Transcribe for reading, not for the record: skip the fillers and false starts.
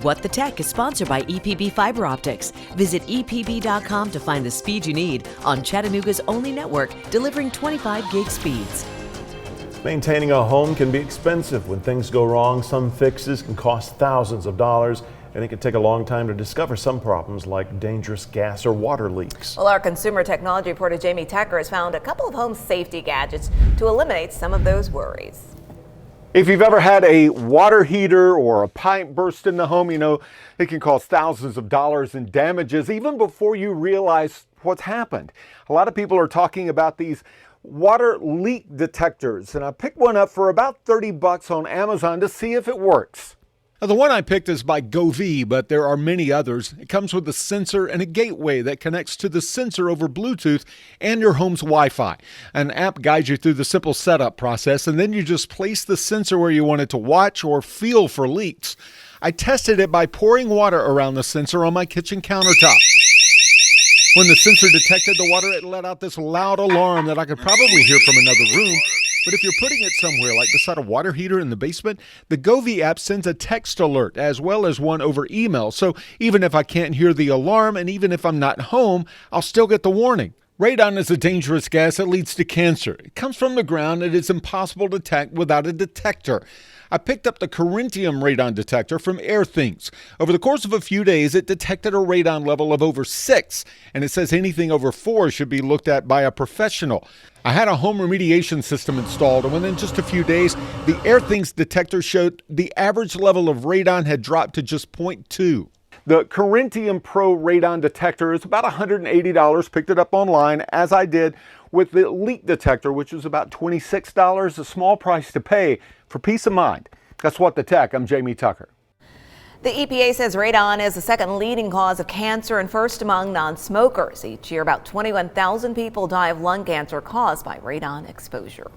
What the Tech is sponsored by EPB Fiber Optics. Visit EPB.com to find the speed you need on Chattanooga's only network, delivering 25 gig speeds. Maintaining a home can be expensive. When things go wrong, some fixes can cost thousands of dollars, and it can take a long time to discover some problems like dangerous gas or water leaks. Well, our consumer technology reporter Jamie Tucker has found a couple of home safety gadgets to eliminate some of those worries. If you've ever had a water heater or a pipe burst in the home, you know it can cost thousands of dollars in damages even before you realize what's happened. A lot of people are talking about these water leak detectors, and I picked one up for about $30 on Amazon to see if it works. Now, the one I picked is by Govee, but there are many others. It comes with a sensor and a gateway that connects to the sensor over Bluetooth and your home's Wi-Fi. An app guides you through the simple setup process, and then you just place the sensor where you want it to watch or feel for leaks. I tested it by pouring water around the sensor on my kitchen countertop. When the sensor detected the water, it let out this loud alarm that I could probably hear from another room. But if you're putting it somewhere like beside a water heater in the basement, the Govee app sends a text alert as well as one over email. So even if I can't hear the alarm and even if I'm not home, I'll still get the warning. Radon is a dangerous gas that leads to cancer. It comes from the ground and it's impossible to detect without a detector. I picked up the Corinthium radon detector from Airthings. Over the course of a few days, it detected a radon level of over 6, and it says anything over 4 should be looked at by a professional. I had a home remediation system installed, and within just a few days, the Airthings detector showed the average level of radon had dropped to just 0.2. The Corinthium Pro radon detector is about $180. Picked it up online, as I did with the leak detector, which was about $26, a small price to pay for peace of mind. That's What the Tech. I'm Jamie Tucker. The EPA says radon is the second leading cause of cancer and first among non-smokers. Each year, about 21,000 people die of lung cancer caused by radon exposure.